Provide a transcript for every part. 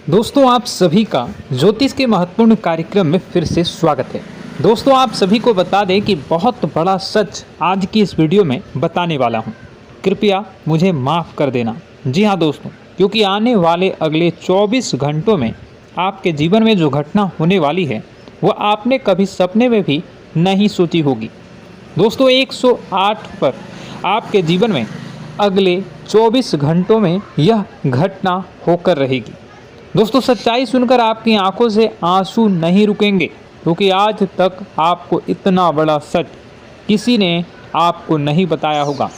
दोस्तों आप सभी का ज्योतिष के महत्वपूर्ण कार्यक्रम में फिर से स्वागत है। दोस्तों आप सभी को बता दें कि बहुत बड़ा सच आज की इस वीडियो में बताने वाला हूं। कृपया मुझे माफ़ कर देना। जी हां दोस्तों, क्योंकि आने वाले अगले 24 घंटों में आपके जीवन में जो घटना होने वाली है वह आपने कभी सपने में भी नहीं सोची होगी। दोस्तों 108 पर आपके जीवन में अगले 24 घंटों में यह घटना होकर रहेगी। दोस्तों सच्चाई सुनकर आपकी आंखों से आंसू नहीं रुकेंगे, क्योंकि आज तक आपको इतना बड़ा सच किसी ने आपको नहीं बताया होगा।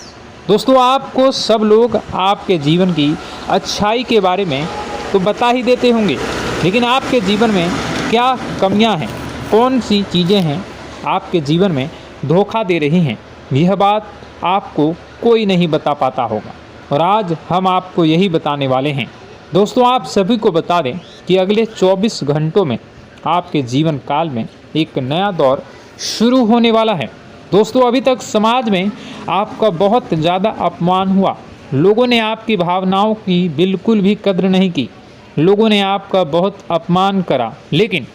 दोस्तों आपको सब लोग आपके जीवन की अच्छाई के बारे में तो बता ही देते होंगे, लेकिन आपके जीवन में क्या कमियां हैं, कौन सी चीज़ें हैं आपके जीवन में धोखा दे रही हैं, यह बात आपको कोई नहीं बता पाता होगा। और आज हम आपको यही बताने वाले हैं। दोस्तों आप सभी को बता दें कि अगले 24 घंटों में आपके जीवन काल में एक नया दौर शुरू होने वाला है। दोस्तों अभी तक समाज में आपका बहुत ज़्यादा अपमान हुआ, लोगों ने आपकी भावनाओं की बिल्कुल भी कद्र नहीं की, लोगों ने आपका बहुत अपमान करा, लेकिन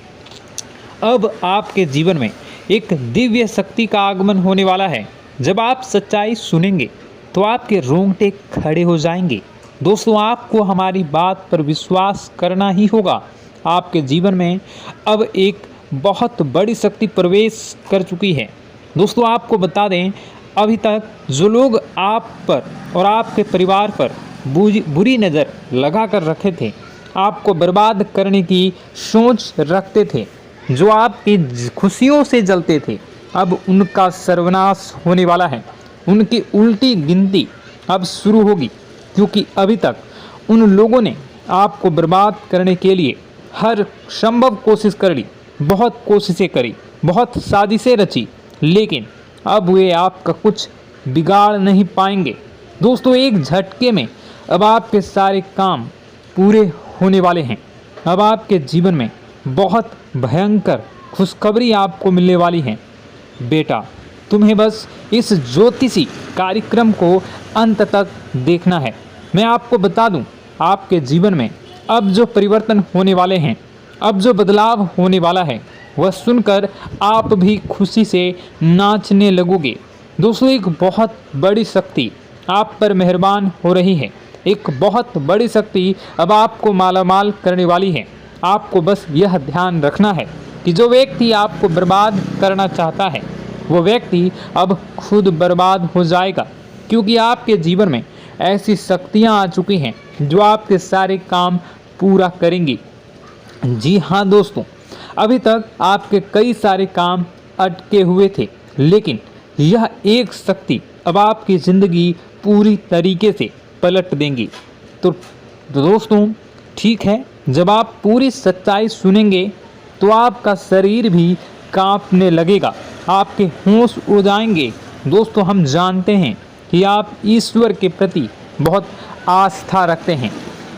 अब आपके जीवन में एक दिव्य शक्ति का आगमन होने वाला है। जब आप सच्चाई सुनेंगे तो आपके रोंगटे खड़े हो जाएंगे। दोस्तों आपको हमारी बात पर विश्वास करना ही होगा। आपके जीवन में अब एक बहुत बड़ी शक्ति प्रवेश कर चुकी है। दोस्तों आपको बता दें, अभी तक जो लोग आप पर और आपके परिवार पर बुरी नज़र लगा कर रखे थे, आपको बर्बाद करने की सोच रखते थे, जो आपकी खुशियों से जलते थे, अब उनका सर्वनाश होने वाला है। उनकी उल्टी गिनती अब शुरू होगी, क्योंकि अभी तक उन लोगों ने आपको बर्बाद करने के लिए हर संभव कोशिश कर ली, बहुत कोशिशें करी, बहुत साजिशें रची, लेकिन अब वे आपका कुछ बिगाड़ नहीं पाएंगे। दोस्तों एक झटके में अब आपके सारे काम पूरे होने वाले हैं। अब आपके जीवन में बहुत भयंकर खुशखबरी आपको मिलने वाली है। बेटा तुम्हें बस इस ज्योतिषी कार्यक्रम को अंत तक देखना है। मैं आपको बता दूं, आपके जीवन में अब जो परिवर्तन होने वाले हैं, अब जो बदलाव होने वाला है, वह सुनकर आप भी खुशी से नाचने लगोगे। दोस्तों एक बहुत बड़ी शक्ति आप पर मेहरबान हो रही है। एक बहुत बड़ी शक्ति अब आपको मालामाल करने वाली है। आपको बस यह ध्यान रखना है कि जो व्यक्ति आपको बर्बाद करना चाहता है, वो व्यक्ति अब खुद बर्बाद हो जाएगा, क्योंकि आपके जीवन में ऐसी शक्तियां आ चुकी हैं जो आपके सारे काम पूरा करेंगी। जी हाँ दोस्तों, अभी तक आपके कई सारे काम अटके हुए थे, लेकिन यह एक शक्ति अब आपकी ज़िंदगी पूरी तरीके से पलट देंगी। तो दोस्तों ठीक है, जब आप पूरी सच्चाई सुनेंगे तो आपका शरीर भी कांपने लगेगा, आपके होश उड़ जाएंगे। दोस्तों हम जानते हैं कि आप ईश्वर के प्रति बहुत आस्था रखते हैं,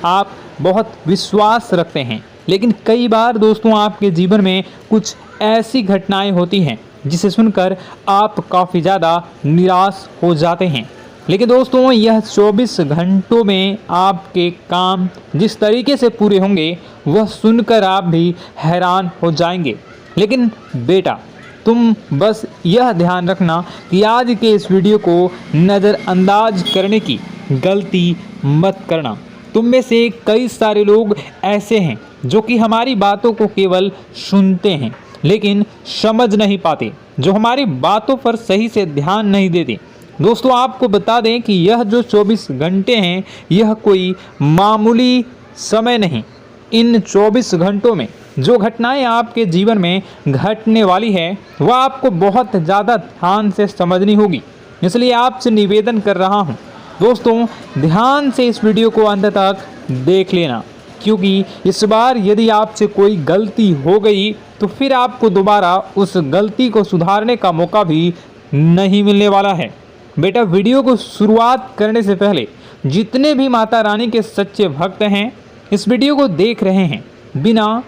आप बहुत विश्वास रखते हैं, लेकिन कई बार दोस्तों आपके जीवन में कुछ ऐसी घटनाएं होती हैं जिसे सुनकर आप काफ़ी ज़्यादा निराश हो जाते हैं। लेकिन दोस्तों यह 24 घंटों में आपके काम जिस तरीके से पूरे होंगे वह सुनकर आप भी हैरान हो जाएंगे। लेकिन बेटा तुम बस यह ध्यान रखना कि आज के इस वीडियो को नज़रअंदाज करने की गलती मत करना। तुम में से कई सारे लोग ऐसे हैं जो कि हमारी बातों को केवल सुनते हैं लेकिन समझ नहीं पाते, जो हमारी बातों पर सही से ध्यान नहीं देते। दोस्तों आपको बता दें कि यह जो 24 घंटे हैं यह कोई मामूली समय नहीं। इन 24 घंटों में जो घटनाएं आपके जीवन में घटने वाली है वह आपको बहुत ज़्यादा ध्यान से समझनी होगी। इसलिए आपसे निवेदन कर रहा हूं, दोस्तों ध्यान से इस वीडियो को अंत तक देख लेना, क्योंकि इस बार यदि आपसे कोई गलती हो गई तो फिर आपको दोबारा उस गलती को सुधारने का मौका भी नहीं मिलने वाला है। बेटा वीडियो को शुरुआत करने से पहले जितने भी माता रानी के सच्चे भक्त हैं इस वीडियो को देख रहे हैं, बिना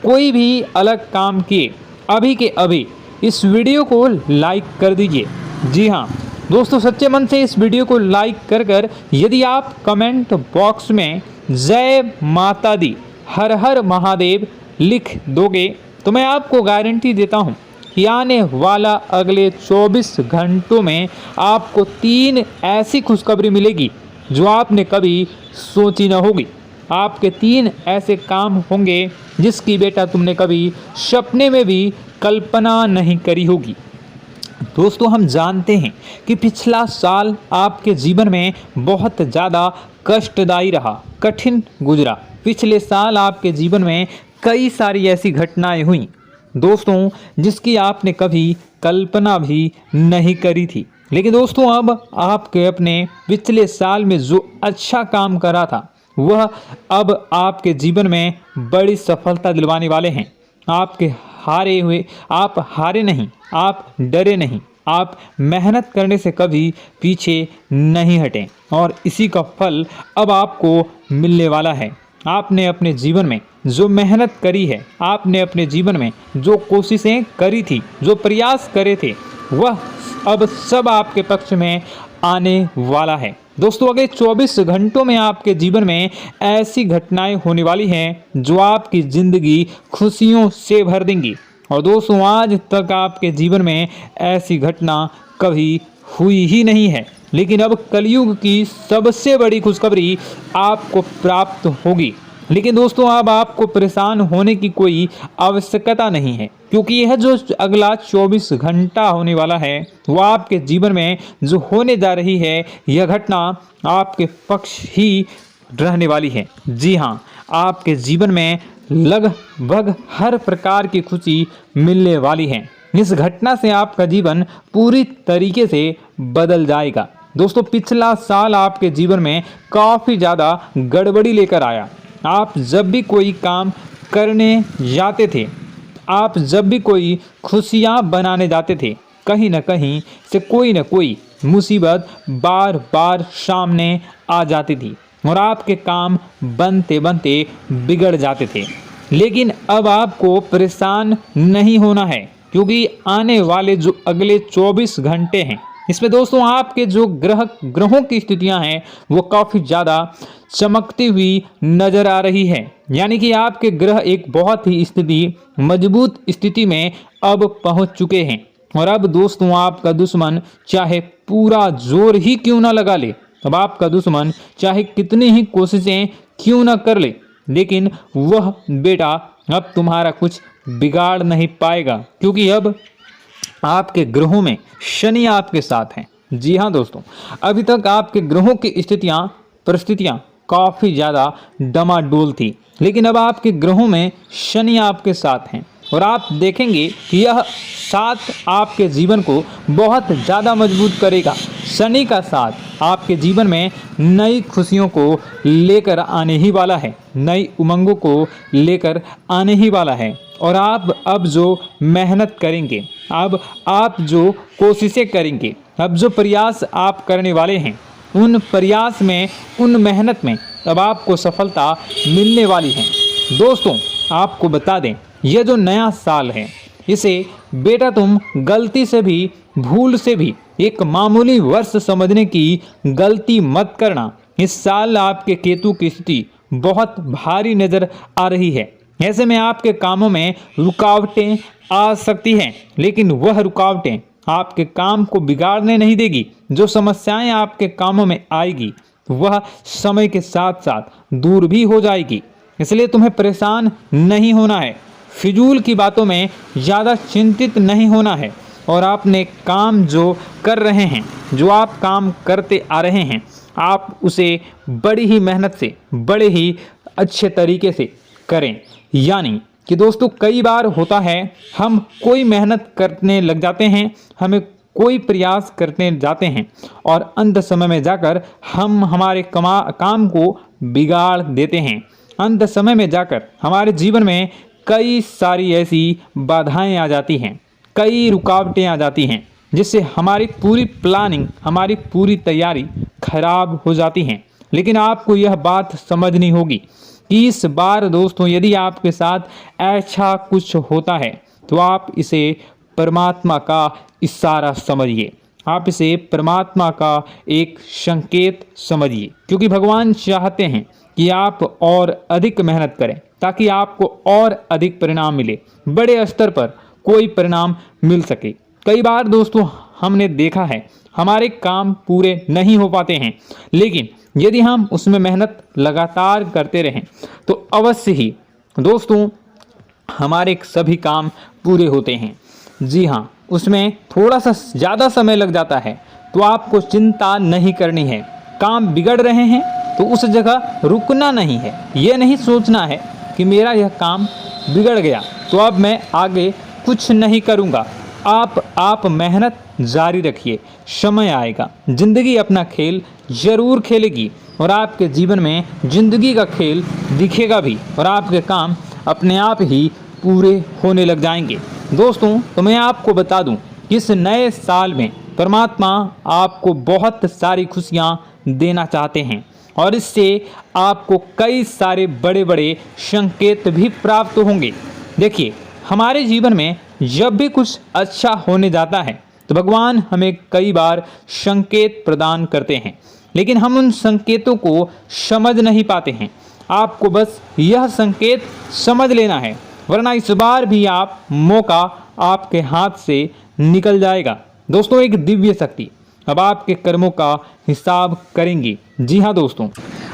कोई भी अलग काम किए अभी के अभी इस वीडियो को लाइक कर दीजिए। जी हाँ दोस्तों, सच्चे मन से इस वीडियो को लाइक कर यदि आप कमेंट बॉक्स में जय माता दी, हर हर महादेव लिख दोगे तो मैं आपको गारंटी देता हूँ कि आने वाला अगले 24 घंटों में आपको 3 ऐसी खुशखबरी मिलेगी जो आपने कभी सोची न होगी। आपके 3 ऐसे काम होंगे जिसकी बेटा तुमने कभी सपने में भी कल्पना नहीं करी होगी। दोस्तों, हम जानते हैं कि पिछला साल आपके जीवन में बहुत ज़्यादा कष्टदायी रहा, कठिन गुजरा। पिछले साल आपके जीवन में कई सारी ऐसी घटनाएं हुई दोस्तों जिसकी आपने कभी कल्पना भी नहीं करी थी। लेकिन दोस्तों, अब आपके अपने पिछले साल में जो अच्छा काम करा था वह अब आपके जीवन में बड़ी सफलता दिलवाने वाले हैं। आप हारे नहीं, आप डरे नहीं, आप मेहनत करने से कभी पीछे नहीं हटें और इसी का फल अब आपको मिलने वाला है। आपने अपने जीवन में जो मेहनत करी है, आपने अपने जीवन में जो कोशिशें करी थी, जो प्रयास करे थे, वह अब सब आपके पक्ष में आने वाला है। दोस्तों, अगले 24 घंटों में आपके जीवन में ऐसी घटनाएं होने वाली हैं जो आपकी ज़िंदगी खुशियों से भर देंगी। और दोस्तों, आज तक आपके जीवन में ऐसी घटना कभी हुई ही नहीं है, लेकिन अब कलयुग की सबसे बड़ी खुशखबरी आपको प्राप्त होगी। लेकिन दोस्तों, अब आपको परेशान होने की कोई आवश्यकता नहीं है, क्योंकि यह जो अगला 24 घंटा होने वाला है वह आपके जीवन में जो होने जा रही है यह घटना आपके पक्ष ही रहने वाली है। जी हाँ, आपके जीवन में लगभग हर प्रकार की खुशी मिलने वाली है। इस घटना से आपका जीवन पूरी तरीके से बदल जाएगा। दोस्तों, पिछला साल आपके जीवन में काफ़ी ज़्यादा गड़बड़ी लेकर आया। आप जब भी कोई काम करने जाते थे, आप जब भी कोई खुशियाँ बनाने जाते थे, कहीं न कहीं से कोई न कोई मुसीबत बार बार सामने आ जाती थी और आपके काम बनते बनते बिगड़ जाते थे। लेकिन अब आपको परेशान नहीं होना है, क्योंकि आने वाले जो अगले 24 घंटे हैं इसमें दोस्तों आपके जो ग्रहों की स्थितियां हैं वो काफ़ी ज़्यादा चमकती हुई नज़र आ रही है। यानी कि आपके ग्रह एक बहुत ही मजबूत स्थिति में अब पहुंच चुके हैं। और अब दोस्तों, आपका दुश्मन चाहे पूरा जोर ही क्यों ना लगा ले, अब आपका दुश्मन चाहे कितनी ही कोशिशें क्यों ना कर ले, लेकिन वह बेटा अब तुम्हारा कुछ बिगाड़ नहीं पाएगा, क्योंकि अब आपके ग्रहों में शनि आपके साथ हैं। जी हाँ दोस्तों, अभी तक आपके ग्रहों की परिस्थितियाँ काफ़ी ज़्यादा डमाडोल थी, लेकिन अब आपके ग्रहों में शनि आपके साथ हैं और आप देखेंगे कि यह साथ आपके जीवन को बहुत ज़्यादा मजबूत करेगा। शनि का साथ आपके जीवन में नई खुशियों को लेकर आने ही वाला है, नई उमंगों को लेकर आने ही वाला है। और आप अब जो मेहनत करेंगे, अब आप जो कोशिशें करेंगे, अब जो प्रयास आप करने वाले हैं, उन प्रयास में, उन मेहनत में अब आपको सफलता मिलने वाली है। दोस्तों, आपको बता दें, यह जो नया साल है इसे बेटा तुम गलती से भी, भूल से भी एक मामूली वर्ष समझने की गलती मत करना। इस साल आपके केतु की स्थिति बहुत भारी नज़र आ रही है। ऐसे में आपके कामों में रुकावटें आ सकती हैं, लेकिन वह रुकावटें आपके काम को बिगाड़ने नहीं देगी। जो समस्याएं आपके कामों में आएगी वह समय के साथ साथ दूर भी हो जाएगी। इसलिए तुम्हें परेशान नहीं होना है, फिजूल की बातों में ज़्यादा चिंतित नहीं होना है। और आपने काम जो कर रहे हैं, जो आप काम करते आ रहे हैं, आप उसे बड़ी ही मेहनत से, बड़े ही अच्छे तरीके से करें। यानी कि दोस्तों, कई बार होता है हम कोई मेहनत करने लग जाते हैं, हमें कोई प्रयास करने जाते हैं और अंत समय में जाकर हम हमारे काम को बिगाड़ देते हैं। अंत समय में जाकर हमारे जीवन में कई सारी ऐसी बाधाएं आ जाती हैं, कई रुकावटें आ जाती हैं, जिससे हमारी पूरी प्लानिंग, हमारी पूरी तैयारी खराब हो जाती हैं। लेकिन आपको यह बात समझनी होगी कि इस बार दोस्तों, यदि आपके साथ ऐसा कुछ होता है तो आप इसे परमात्मा का इशारा समझिए। आप इसे परमात्मा का एक संकेत समझिए, क्योंकि भगवान चाहते हैं कि आप और अधिक मेहनत करें ताकि आपको और अधिक परिणाम मिले, बड़े स्तर पर कोई परिणाम मिल सके। कई बार दोस्तों हमने देखा है हमारे काम पूरे नहीं हो पाते हैं, लेकिन यदि हम उसमें मेहनत लगातार करते रहें तो अवश्य ही दोस्तों हमारे सभी काम पूरे होते हैं। जी हाँ, उसमें थोड़ा सा ज़्यादा समय लग जाता है तो आपको चिंता नहीं करनी है। काम बिगड़ रहे हैं तो उस जगह रुकना नहीं है, ये नहीं सोचना है कि मेरा यह काम बिगड़ गया तो अब मैं आगे कुछ नहीं करूँगा। आप मेहनत जारी रखिए, समय आएगा, ज़िंदगी अपना खेल ज़रूर खेलेगी और आपके जीवन में ज़िंदगी का खेल दिखेगा भी और आपके काम अपने आप ही पूरे होने लग जाएंगे। दोस्तों तो मैं आपको बता दूं कि इस नए साल में परमात्मा आपको बहुत सारी खुशियां देना चाहते हैं और इससे आपको कई सारे बड़े बड़े संकेत भी प्राप्त होंगे। देखिए, हमारे जीवन में जब भी कुछ अच्छा होने जाता है तो भगवान हमें कई बार संकेत प्रदान करते हैं, लेकिन हम उन संकेतों को समझ नहीं पाते हैं। आपको बस यह संकेत समझ लेना है, वरना इस बार भी आप मौका आपके हाथ से निकल जाएगा। दोस्तों, एक दिव्य शक्ति अब आपके कर्मों का हिसाब करेंगी। जी हाँ दोस्तों,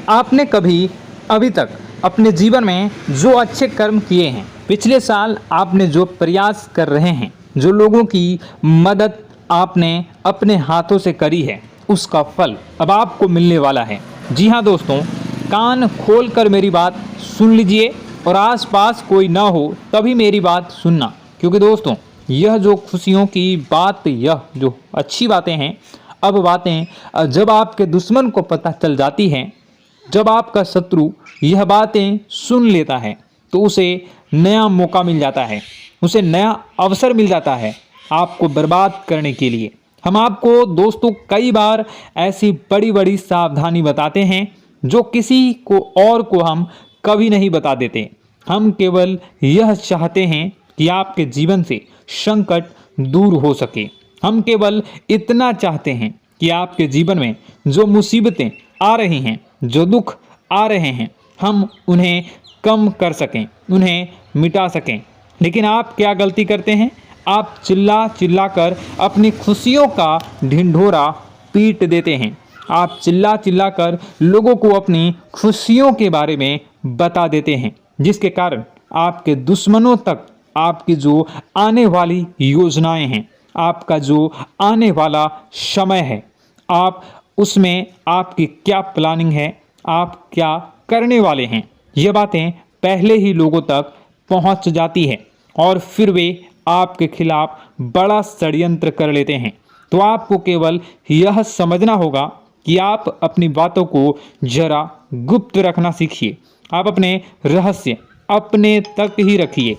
आपने कभी अभी तक अपने जीवन में जो अच्छे कर्म किए हैं, पिछले साल आपने जो प्रयास कर रहे हैं, जो लोगों की मदद आपने अपने हाथों से करी है, उसका फल अब आपको मिलने वाला है। जी हाँ दोस्तों, कान खोलकर मेरी बात सुन लीजिए और आसपास कोई ना हो तभी मेरी बात सुनना, क्योंकि दोस्तों यह जो खुशियों की बात, यह जो अच्छी बातें हैं, अब बातें जब आपके दुश्मन को पता चल जाती हैं, जब आपका शत्रु यह बातें सुन लेता है तो उसे नया मौका मिल जाता है, उसे नया अवसर मिल जाता है आपको बर्बाद करने के लिए। हम आपको दोस्तों कई बार ऐसी बड़ी बड़ी सावधानी बताते हैं जो किसी को और को हम कभी नहीं बता देते। हम केवल यह चाहते हैं कि आपके जीवन से संकट दूर हो सके। हम केवल इतना चाहते हैं कि आपके जीवन में जो मुसीबतें आ रही हैं, जो दुख आ रहे हैं, हम उन्हें कम कर सकें, उन्हें मिटा सकें। लेकिन आप क्या गलती करते हैं? आप चिल्ला चिल्ला कर अपनी खुशियों का ढिंढोरा पीट देते हैं। आप चिल्ला चिल्ला कर लोगों को अपनी खुशियों के बारे में बता देते हैं, जिसके कारण आपके दुश्मनों तक आपकी जो आने वाली योजनाएं हैं, आपका जो आने वाला समय है, आप उसमें आपकी क्या प्लानिंग है, आप क्या करने वाले हैं, ये बातें पहले ही लोगों तक पहुंच जाती है और फिर वे आपके खिलाफ बड़ा षड्यंत्र कर लेते हैं। तो आपको केवल यह समझना होगा कि आप अपनी बातों को जरा गुप्त रखना सीखिए। आप अपने रहस्य अपने तक ही रखिए।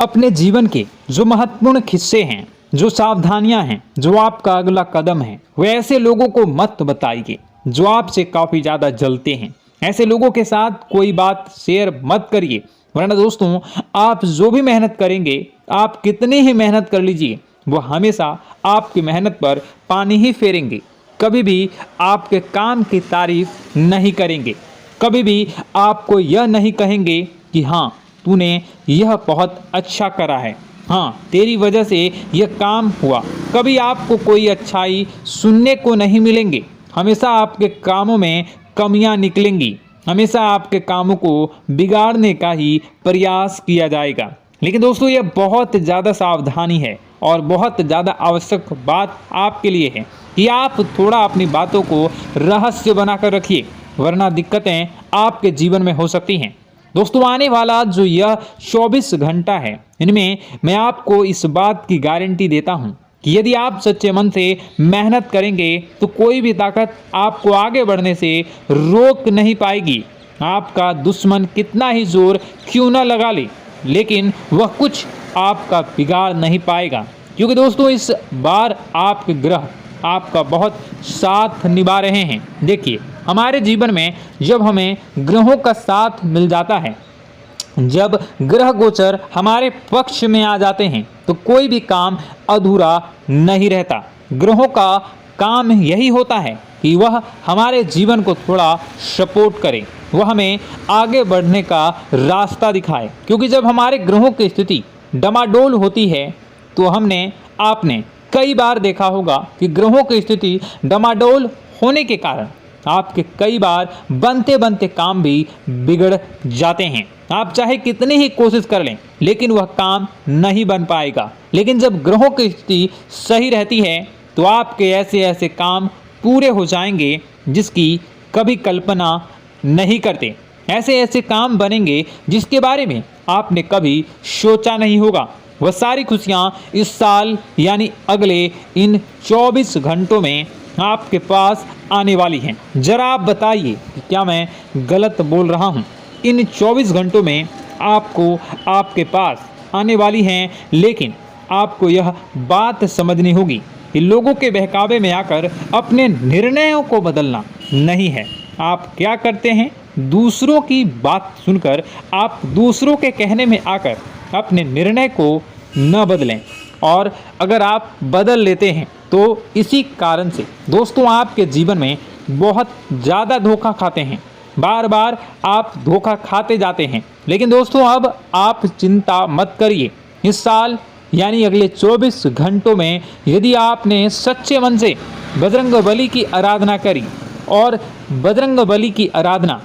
अपने जीवन के जो महत्वपूर्ण हिस्से हैं, जो सावधानियां हैं, जो आपका अगला कदम है, वे ऐसे लोगों को मत बताइए जो आपसे काफ़ी ज़्यादा जलते हैं। ऐसे लोगों के साथ कोई बात शेयर मत करिए, वरना दोस्तों आप जो भी मेहनत करेंगे, आप कितनी ही मेहनत कर लीजिए, वो हमेशा आपकी मेहनत पर पानी ही फेरेंगे। कभी भी आपके काम की तारीफ नहीं करेंगे, कभी भी आपको यह नहीं कहेंगे कि हाँ तूने यह बहुत अच्छा करा है, हाँ तेरी वजह से यह काम हुआ। कभी आपको कोई अच्छाई सुनने को नहीं मिलेंगे। हमेशा आपके कामों में कमियां निकलेंगी, हमेशा आपके कामों को बिगाड़ने का ही प्रयास किया जाएगा। लेकिन दोस्तों यह बहुत ज़्यादा सावधानी है और बहुत ज़्यादा आवश्यक बात आपके लिए है कि आप थोड़ा अपनी बातों को रहस्य बनाकर रखिए, वरना दिक्कतें आपके जीवन में हो सकती हैं। दोस्तों आने वाला जो यह 24 घंटा है, इनमें मैं आपको इस बात की गारंटी देता हूँ कि यदि आप सच्चे मन से मेहनत करेंगे तो कोई भी ताकत आपको आगे बढ़ने से रोक नहीं पाएगी। आपका दुश्मन कितना ही जोर क्यों न लगा ले, लेकिन वह कुछ आपका बिगाड़ नहीं पाएगा, क्योंकि दोस्तों इस बार आपके ग्रह आपका बहुत साथ निभा रहे हैं। देखिए, हमारे जीवन में जब हमें ग्रहों का साथ मिल जाता है जब ग्रह गोचर हमारे पक्ष में आ जाते हैं तो कोई भी काम अधूरा नहीं रहता। ग्रहों का काम यही होता है कि वह हमारे जीवन को थोड़ा सपोर्ट करे, वह हमें आगे बढ़ने का रास्ता दिखाए। क्योंकि जब हमारे ग्रहों की स्थिति डमाडोल होती है तो आपने कई बार देखा होगा कि ग्रहों की स्थिति डमाडोल होने के कारण आपके कई बार बनते बनते काम भी बिगड़ जाते हैं। आप चाहे कितनी ही कोशिश कर लें लेकिन वह काम नहीं बन पाएगा। लेकिन जब ग्रहों की स्थिति सही रहती है तो आपके ऐसे ऐसे काम पूरे हो जाएंगे जिसकी कभी कल्पना नहीं करते। ऐसे ऐसे काम बनेंगे जिसके बारे में आपने कभी सोचा नहीं होगा। वह सारी खुशियाँ इस साल यानी अगले इन 24 घंटों में आपके पास आने वाली हैं। जरा आप बताइए कि क्या मैं गलत बोल रहा हूँ? इन 24 घंटों में आपको आपके पास आने वाली हैं, लेकिन आपको यह बात समझनी होगी कि लोगों के बहकावे में आकर अपने निर्णयों को बदलना नहीं है। आप क्या करते हैं? दूसरों की बात सुनकर आप दूसरों के कहने में आकर अपने निर्णय को न बदलें, और अगर आप बदल लेते हैं तो इसी कारण से दोस्तों आपके जीवन में बहुत ज़्यादा धोखा खाते हैं। बार बार आप धोखा खाते जाते हैं। लेकिन दोस्तों अब आप चिंता मत करिए। इस साल यानी अगले 24 घंटों में यदि आपने सच्चे मन से बजरंगबली की आराधना करी, और बजरंगबली की आराधना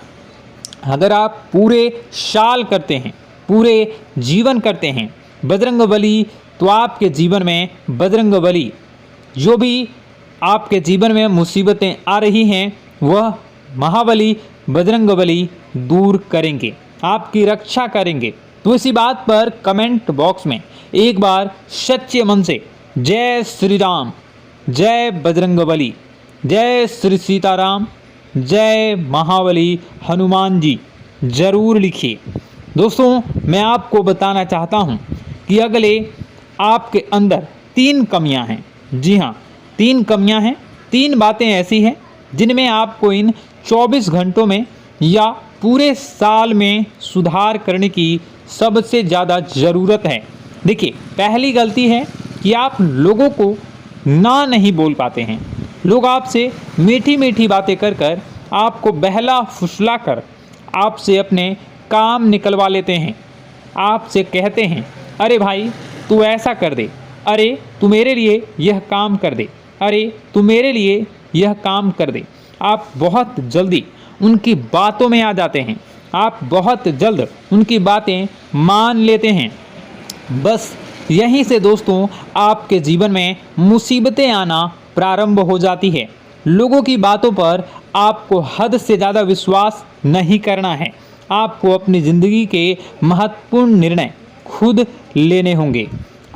अगर आप पूरे साल करते हैं, पूरे जीवन करते हैं बजरंगबली, तो आपके जीवन में बजरंगबली जो भी आपके जीवन में मुसीबतें आ रही हैं वह महाबली बजरंगबली दूर करेंगे, आपकी रक्षा करेंगे। तो इसी बात पर कमेंट बॉक्स में एक बार सच्चे मन से जय श्री राम, जय बजरंगबली, जय श्री सीताराम, जय महाबली हनुमान जी जरूर लिखिए। दोस्तों मैं आपको बताना चाहता हूँ कि अगले आपके अंदर 3 कमियां हैं। जी हाँ, 3 कमियां हैं। 3 बातें ऐसी हैं जिनमें आपको इन 24 घंटों में या पूरे साल में सुधार करने की सबसे ज़्यादा ज़रूरत है। देखिए, पहली गलती है कि आप लोगों को ना नहीं बोल पाते हैं। लोग आपसे मीठी मीठी बातें कर कर आपको बहला फुसला कर आपसे अपने काम निकलवा लेते हैं। आपसे कहते हैं, अरे भाई तू ऐसा कर दे, अरे तू मेरे लिए यह काम कर दे, अरे तू मेरे लिए यह काम कर दे। आप बहुत जल्दी उनकी बातों में आ जाते हैं, आप बहुत जल्द उनकी बातें मान लेते हैं। बस यहीं से दोस्तों आपके जीवन में मुसीबतें आना प्रारंभ हो जाती है। लोगों की बातों पर आपको हद से ज़्यादा विश्वास नहीं करना है। आपको अपनी ज़िंदगी के महत्वपूर्ण निर्णय खुद लेने होंगे।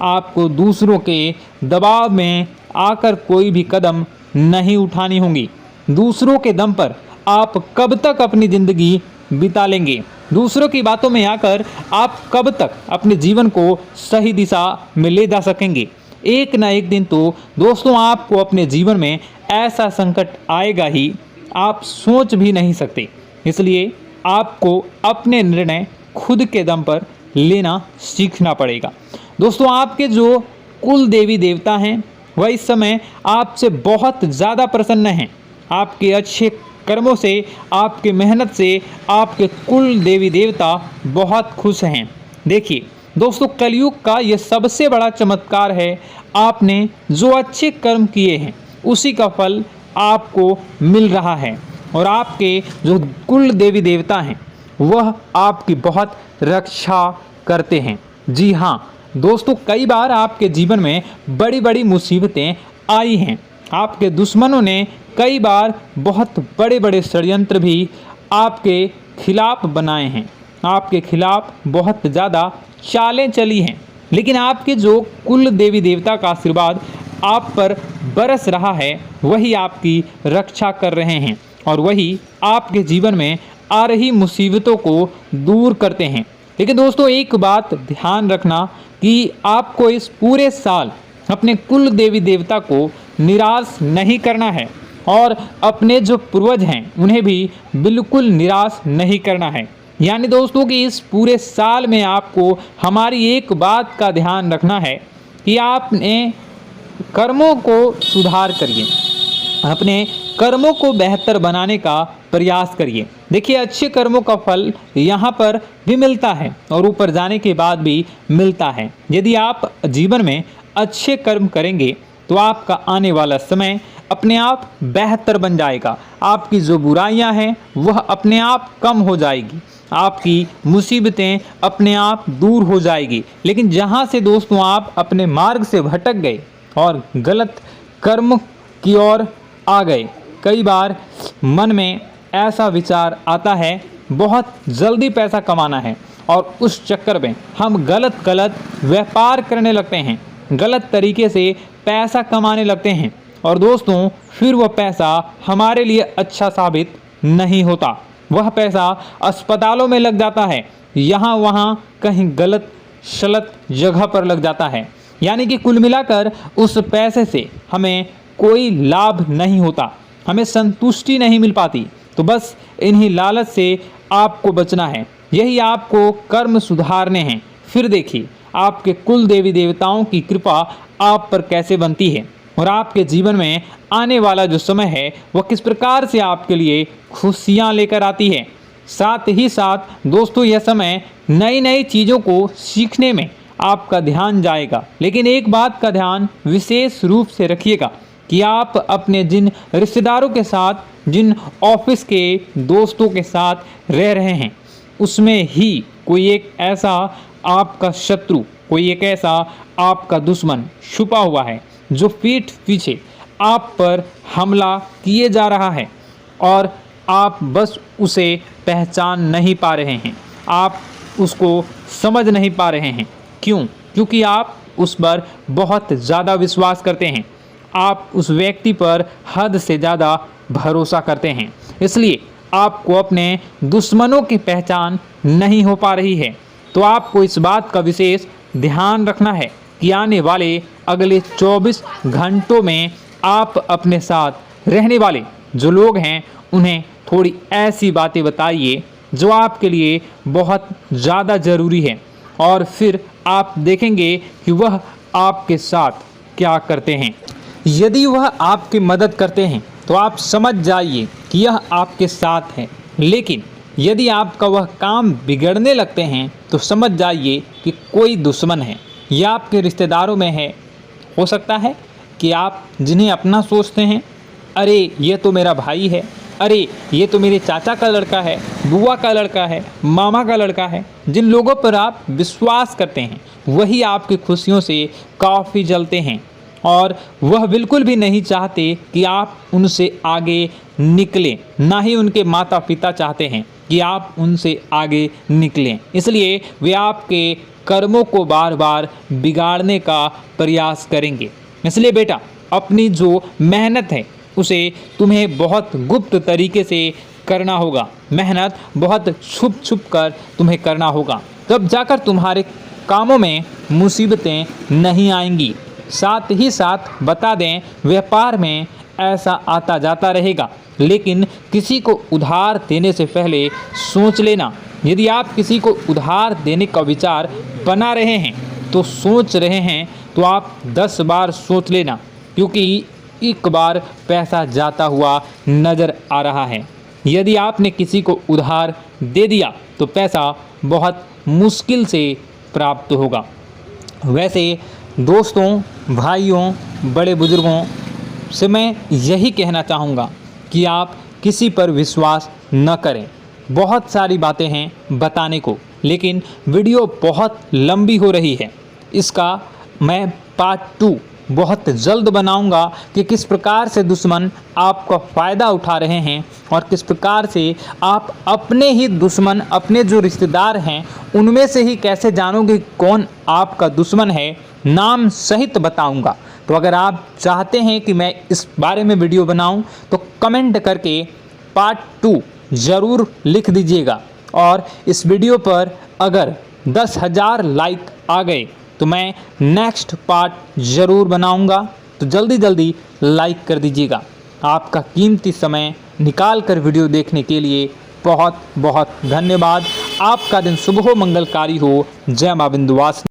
आपको दूसरों के दबाव में आकर कोई भी कदम नहीं उठानी होगी। दूसरों के दम पर आप कब तक अपनी ज़िंदगी बिता लेंगे? दूसरों की बातों में आकर आप कब तक अपने जीवन को सही दिशा में ले जा सकेंगे? एक ना एक दिन तो दोस्तों आपको अपने जीवन में ऐसा संकट आएगा ही, आप सोच भी नहीं सकते। इसलिए आपको अपने निर्णय खुद के दम पर लेना सीखना पड़ेगा। दोस्तों आपके जो कुल देवी देवता हैं वह इस समय आपसे बहुत ज़्यादा प्रसन्न हैं। आपके अच्छे कर्मों से, आपके मेहनत से आपके कुल देवी देवता बहुत खुश हैं। देखिए दोस्तों, कलयुग का ये सबसे बड़ा चमत्कार है। आपने जो अच्छे कर्म किए हैं उसी का फल आपको मिल रहा है, और आपके जो कुल देवी देवता हैं वह आपकी बहुत रक्षा करते हैं। जी हाँ दोस्तों, कई बार आपके जीवन में बड़ी बड़ी मुसीबतें आई हैं। आपके दुश्मनों ने कई बार बहुत बड़े बड़े षड्यंत्र भी आपके खिलाफ बनाए हैं, आपके खिलाफ बहुत ज़्यादा चालें चली हैं। लेकिन आपके जो कुल देवी देवता का आशीर्वाद आप पर बरस रहा है वही आपकी रक्षा कर रहे हैं, और वही आपके जीवन में आ रही मुसीबतों को दूर करते हैं। लेकिन दोस्तों एक बात ध्यान रखना कि आपको इस पूरे साल अपने कुल देवी देवता को निराश नहीं करना है, और अपने जो पूर्वज हैं उन्हें भी बिल्कुल निराश नहीं करना है। यानी दोस्तों कि इस पूरे साल में आपको हमारी एक बात का ध्यान रखना है कि आपने कर्मों को सुधार करिए, अपने कर्मों को बेहतर बनाने का प्रयास करिए। देखिए, अच्छे कर्मों का फल यहाँ पर भी मिलता है और ऊपर जाने के बाद भी मिलता है। यदि आप जीवन में अच्छे कर्म करेंगे तो आपका आने वाला समय अपने आप बेहतर बन जाएगा। आपकी जो बुराइयां हैं वह अपने आप कम हो जाएगी, आपकी मुसीबतें अपने आप दूर हो जाएगी। लेकिन जहां से दोस्तों आप अपने मार्ग से भटक गए और गलत कर्म की ओर आ गए, कई बार मन में ऐसा विचार आता है बहुत जल्दी पैसा कमाना है और उस चक्कर में हम गलत व्यापार करने लगते हैं, गलत तरीके से पैसा कमाने लगते हैं और दोस्तों फिर वह पैसा हमारे लिए अच्छा साबित नहीं होता। वह पैसा अस्पतालों में लग जाता है, यहाँ वहाँ कहीं गलत शलत जगह पर लग जाता है। यानी कि कुल मिलाकर उस पैसे से हमें कोई लाभ नहीं होता, हमें संतुष्टि नहीं मिल पाती। तो बस इन्हीं लालच से आपको बचना है, यही आपको कर्म सुधारने हैं। फिर देखिए आपके कुल देवी देवताओं की कृपा आप पर कैसे बनती है और आपके जीवन में आने वाला जो समय है वह किस प्रकार से आपके लिए खुशियाँ लेकर आती है। साथ ही साथ दोस्तों यह समय नई नई चीज़ों को सीखने में आपका ध्यान जाएगा। लेकिन एक बात का ध्यान विशेष रूप से रखिएगा कि आप अपने जिन रिश्तेदारों के साथ, जिन ऑफिस के दोस्तों के साथ रह रहे हैं, उसमें ही कोई एक ऐसा आपका शत्रु, कोई एक ऐसा आपका दुश्मन छुपा हुआ है जो पीठ पीछे आप पर हमला किए जा रहा है और आप बस उसे पहचान नहीं पा रहे हैं, आप उसको समझ नहीं पा रहे हैं। क्यों? क्योंकि आप उस पर बहुत ज़्यादा विश्वास करते हैं, आप उस व्यक्ति पर हद से ज़्यादा भरोसा करते हैं, इसलिए आपको अपने दुश्मनों की पहचान नहीं हो पा रही है। तो आपको इस बात का विशेष ध्यान रखना है कि आने वाले अगले 24 घंटों में आप अपने साथ रहने वाले जो लोग हैं उन्हें थोड़ी ऐसी बातें बताइए जो आपके लिए बहुत ज़्यादा ज़रूरी है और फिर आप देखेंगे कि वह आपके साथ क्या करते हैं। यदि वह आपकी मदद करते हैं तो आप समझ जाइए कि यह आपके साथ है, लेकिन यदि आपका वह काम बिगड़ने लगते हैं तो समझ जाइए कि कोई दुश्मन है या आपके रिश्तेदारों में है। हो सकता है कि आप जिन्हें अपना सोचते हैं, अरे ये तो मेरा भाई है, अरे ये तो मेरे चाचा का लड़का है, बुआ का लड़का है, मामा का लड़का है, जिन लोगों पर आप विश्वास करते हैं वही आपकी खुशियों से काफ़ी जलते हैं और वह बिल्कुल भी नहीं चाहते कि आप उनसे आगे निकलें, ना ही उनके माता पिता चाहते हैं कि आप उनसे आगे निकलें। इसलिए वे आपके कर्मों को बार बार बिगाड़ने का प्रयास करेंगे। इसलिए बेटा, अपनी जो मेहनत है उसे तुम्हें बहुत गुप्त तरीके से करना होगा, मेहनत बहुत छुप छुप कर तुम्हें करना होगा, तब जाकर तुम्हारे कामों में मुसीबतें नहीं आएंगी। साथ ही साथ बता दें, व्यापार में ऐसा आता जाता रहेगा, लेकिन किसी को उधार देने से पहले सोच लेना। यदि आप किसी को उधार देने का विचार बना रहे हैं तो सोच रहे हैं तो आप 10 बार सोच लेना, क्योंकि एक बार पैसा जाता हुआ नज़र आ रहा है। यदि आपने किसी को उधार दे दिया तो पैसा बहुत मुश्किल से प्राप्त होगा। वैसे दोस्तों, भाइयों, बड़े बुजुर्गों से मैं यही कहना चाहूँगा कि आप किसी पर विश्वास न करें। बहुत सारी बातें हैं बताने को, लेकिन वीडियो बहुत लंबी हो रही है। इसका मैं पार्ट 2 बहुत जल्द बनाऊंगा कि किस प्रकार से दुश्मन आपका फ़ायदा उठा रहे हैं और किस प्रकार से आप अपने ही दुश्मन, अपने जो रिश्तेदार हैं उनमें से ही कैसे जानोगे कौन आपका दुश्मन है, नाम सहित बताऊंगा। तो अगर आप चाहते हैं कि मैं इस बारे में वीडियो बनाऊं तो कमेंट करके पार्ट 2 ज़रूर लिख दीजिएगा। और इस वीडियो पर अगर 10,000 लाइक आ गए तो मैं नेक्स्ट पार्ट ज़रूर बनाऊंगा। तो जल्दी जल्दी लाइक कर दीजिएगा। आपका कीमती समय निकाल कर वीडियो देखने के लिए बहुत बहुत धन्यवाद। आपका दिन शुभ हो, मंगलकारी हो। जय मां विंध्यवासिनी।